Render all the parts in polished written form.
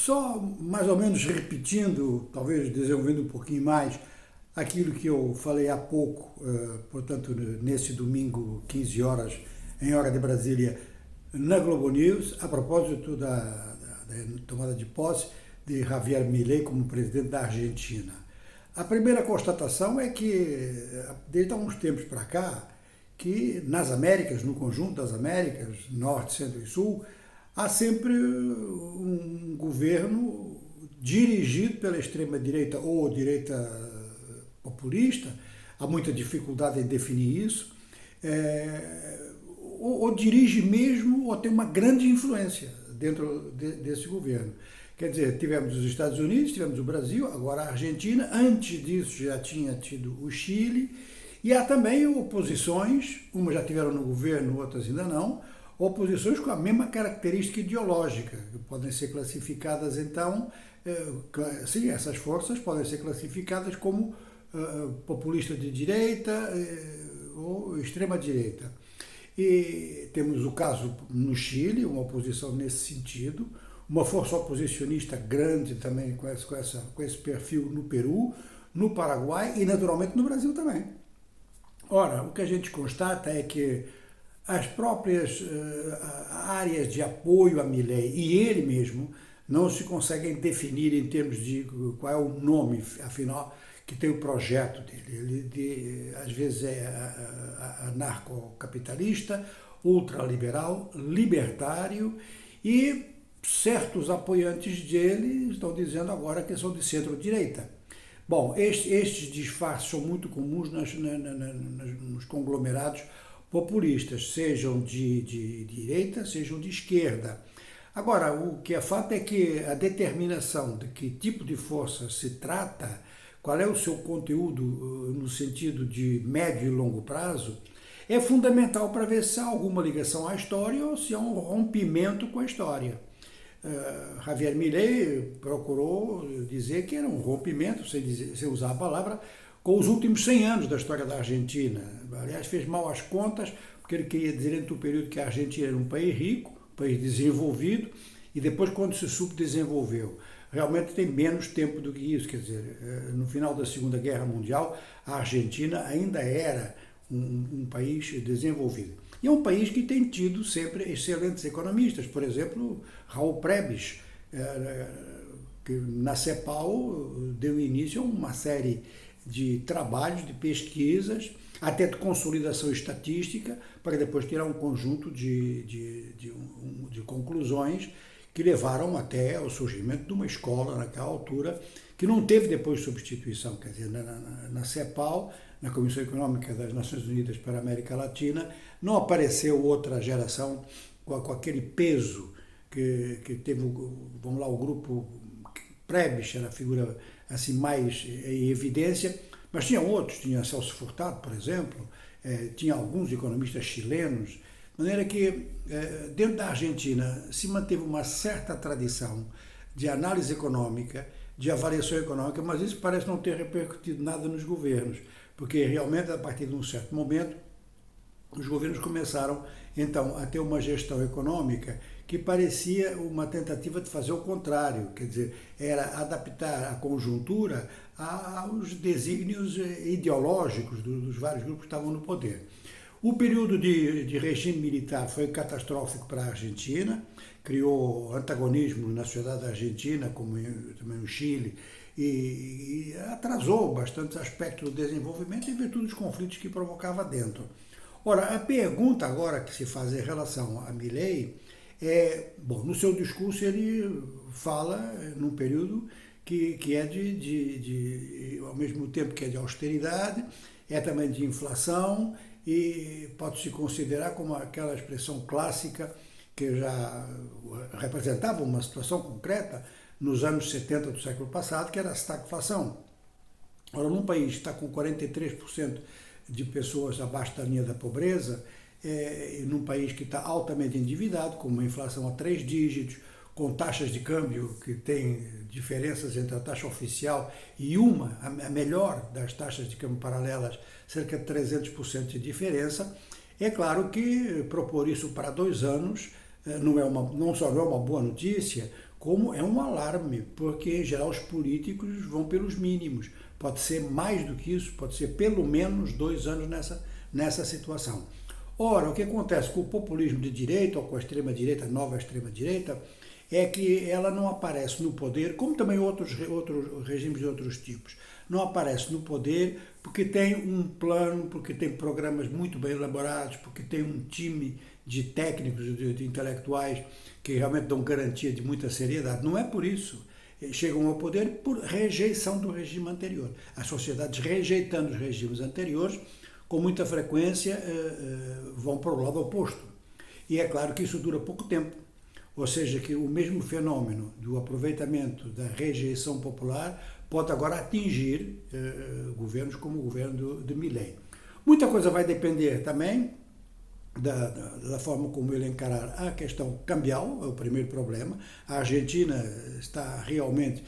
Só mais ou menos repetindo, talvez desenvolvendo um pouquinho mais, aquilo que eu falei há pouco, portanto, nesse domingo, 15 horas, em hora de Brasília, na Globo News, a propósito da tomada de posse de Javier Milei como presidente da Argentina. A primeira constatação é que, desde há uns tempos para cá, que nas Américas, no conjunto das Américas, Norte, Centro e Sul, há sempre um governo dirigido pela extrema-direita ou direita populista, há muita dificuldade em definir isso, ou dirige mesmo ou tem uma grande influência dentro desse governo. Quer dizer, tivemos os Estados Unidos, tivemos o Brasil, agora a Argentina, antes disso já tinha tido o Chile, e há também oposições, umas já tiveram no governo, outras ainda não, oposições com a mesma característica ideológica, que podem ser classificadas então, sim, essas forças podem ser classificadas como populista de direita ou extrema-direita. E temos o caso no Chile, uma oposição nesse sentido, uma força oposicionista grande também com esse perfil no Peru, no Paraguai e naturalmente no Brasil também. Ora, o que a gente constata é que as próprias áreas de apoio a Milei e ele mesmo não se conseguem definir em termos de qual é o nome, afinal, que tem o projeto dele. Ele às vezes é anarcocapitalista, ultraliberal, libertário, e certos apoiantes dele estão dizendo agora que são de centro-direita. Bom, estes disfarces são muito comuns nos conglomerados populistas, sejam de direita, sejam de esquerda. Agora, o que é fato é que a determinação de que tipo de força se trata, qual é o seu conteúdo no sentido de médio e longo prazo, é fundamental para ver se há alguma ligação à história ou se há um rompimento com a história. Javier Milei procurou dizer que era um rompimento, sem usar a palavra, com os últimos 100 anos da história da Argentina. Aliás, fez mal às contas, porque ele queria dizer entre o período que a Argentina era um país rico, um país desenvolvido, e depois quando se subdesenvolveu. Realmente tem menos tempo do que isso, quer dizer, no final da Segunda Guerra Mundial, a Argentina ainda era um país desenvolvido. E é um país que tem tido sempre excelentes economistas, por exemplo, Raul Prebisch, que na CEPAL deu início a uma série de trabalhos, de pesquisas, até de consolidação estatística, para depois tirar um conjunto de conclusões que levaram até ao surgimento de uma escola naquela altura, que não teve depois substituição. Quer dizer, na CEPAL, na Comissão Econômica das Nações Unidas para a América Latina, não apareceu outra geração com aquele peso que teve, vamos lá, o grupo Prebisch, era a figura assim mais em evidência, mas tinha outros, tinha Celso Furtado, por exemplo, tinha alguns economistas chilenos, de maneira que dentro da Argentina se manteve uma certa tradição de análise econômica, de avaliação econômica, mas isso parece não ter repercutido nada nos governos, porque realmente a partir de um certo momento os governos começaram então a ter uma gestão econômica que parecia uma tentativa de fazer o contrário, quer dizer, era adaptar a conjuntura aos desígnios ideológicos dos vários grupos que estavam no poder. O período de regime militar foi catastrófico para a Argentina, criou antagonismo na sociedade argentina, como também no Chile, e atrasou bastante aspectos do desenvolvimento em virtude dos conflitos que provocava dentro. Ora, a pergunta agora que se faz em relação a Milei bom, no seu discurso ele fala num período que é ao mesmo tempo que é de austeridade, é também de inflação e pode-se considerar como aquela expressão clássica que já representava uma situação concreta nos anos 70 do século passado, que era a estagflação. Ora, num país que está com 43% de pessoas abaixo da linha da pobreza, num país que está altamente endividado, com uma inflação a 3 dígitos, com taxas de câmbio que tem diferenças entre a taxa oficial e a melhor das taxas de câmbio paralelas, cerca de 300% de diferença, é claro que propor isso para 2 anos não só não é uma boa notícia, como é um alarme, porque em geral os políticos vão pelos mínimos. Pode ser mais do que isso, pode ser pelo menos 2 anos nessa situação. Ora, o que acontece com o populismo de direita, ou com a extrema-direita, a nova extrema-direita, é que ela não aparece no poder, como também outros regimes de outros tipos, não aparece no poder porque tem um plano, porque tem programas muito bem elaborados, porque tem um time de técnicos, de intelectuais que realmente dão garantia de muita seriedade. Não é por isso. Chegam ao poder por rejeição do regime anterior. As sociedades rejeitando os regimes anteriores, com muita frequência, vão para o lado oposto. E é claro que isso dura pouco tempo. Ou seja, que o mesmo fenômeno do aproveitamento da rejeição popular pode agora atingir governos como o governo de Milei. Muita coisa vai depender também da forma como ele encarar a questão cambial, é o primeiro problema. A Argentina está realmente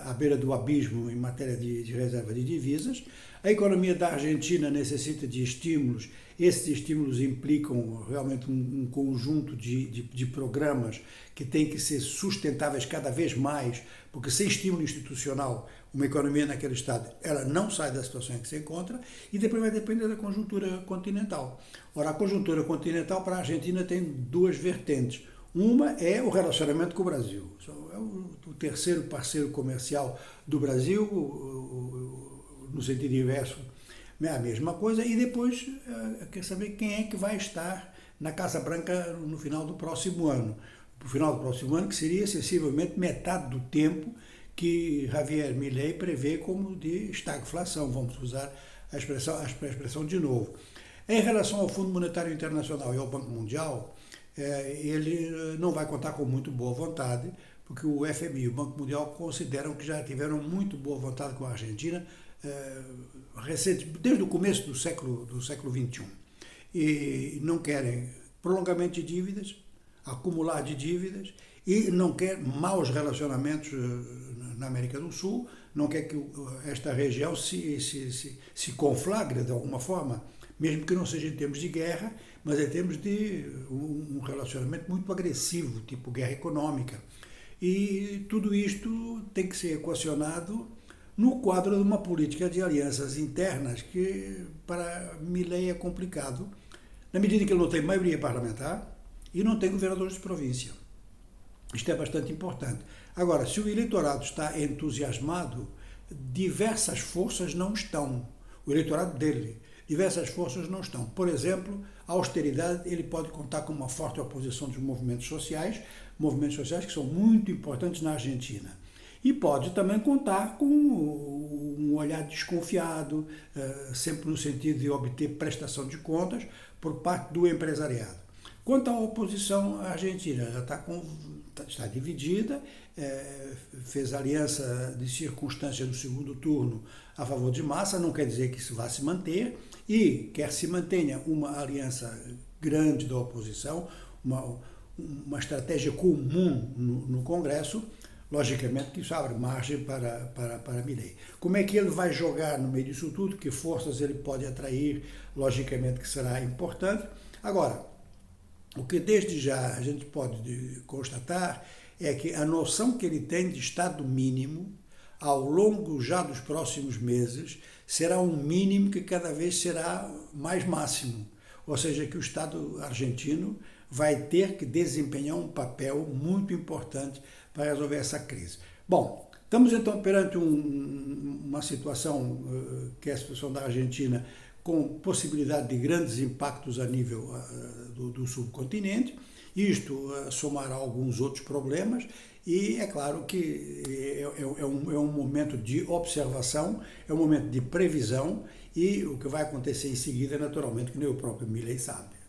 à beira do abismo em matéria de reserva de divisas. A economia da Argentina necessita de estímulos. Esses estímulos implicam realmente um conjunto de programas que têm que ser sustentáveis cada vez mais, porque sem estímulo institucional, uma economia naquele estado, ela não sai da situação em que se encontra, e depois vai depender da conjuntura continental. Ora, a conjuntura continental para a Argentina tem 2 vertentes. Uma é o relacionamento com o Brasil. É o terceiro parceiro comercial do Brasil, no sentido inverso, é a mesma coisa. E depois quer saber quem é que vai estar na Casa Branca no final do próximo ano. No final do próximo ano, que seria sensivelmente metade do tempo que Javier Milei prevê como de estagflação. Vamos usar a expressão de novo. Em relação ao Fundo Monetário Internacional e ao Banco Mundial, ele não vai contar com muito boa vontade, porque o FMI e o Banco Mundial consideram que já tiveram muito boa vontade com a Argentina desde o começo do século XXI. E não querem prolongamento de dívidas, acumular de dívidas, e não quer maus relacionamentos na América do Sul, não quer que esta região se conflagre de alguma forma, mesmo que não seja em termos de guerra, mas em termos de um relacionamento muito agressivo, tipo guerra econômica. E tudo isto tem que ser equacionado no quadro de uma política de alianças internas que para Milei é complicado, na medida em que ele não tem maioria parlamentar e não tem governadores de província. Isto é bastante importante. Agora, se o eleitorado está entusiasmado, diversas forças não estão. O eleitorado dele, diversas forças não estão. Por exemplo, a austeridade, ele pode contar com uma forte oposição dos movimentos sociais que são muito importantes na Argentina. E pode também contar com um olhar desconfiado, sempre no sentido de obter prestação de contas por parte do empresariado. Quanto à oposição argentina, ela está dividida, fez aliança de circunstância no segundo turno a favor de Massa, não quer dizer que isso vá se manter, e quer se mantenha uma aliança grande da oposição, uma estratégia comum no Congresso, logicamente que isso abre margem para Milei. Como é que ele vai jogar no meio disso tudo, que forças ele pode atrair, logicamente que será importante. Agora, o que desde já a gente pode constatar é que a noção que ele tem de Estado mínimo, ao longo já dos próximos meses, será um mínimo que cada vez será mais máximo. Ou seja, que o Estado argentino vai ter que desempenhar um papel muito importante para resolver essa crise. Bom, estamos então perante uma situação, que é a situação da Argentina, com possibilidade de grandes impactos a nível do subcontinente. Isto somará alguns outros problemas e é claro que é um momento de observação, é um momento de previsão e o que vai acontecer em seguida, naturalmente, que nem o próprio Milei sabe.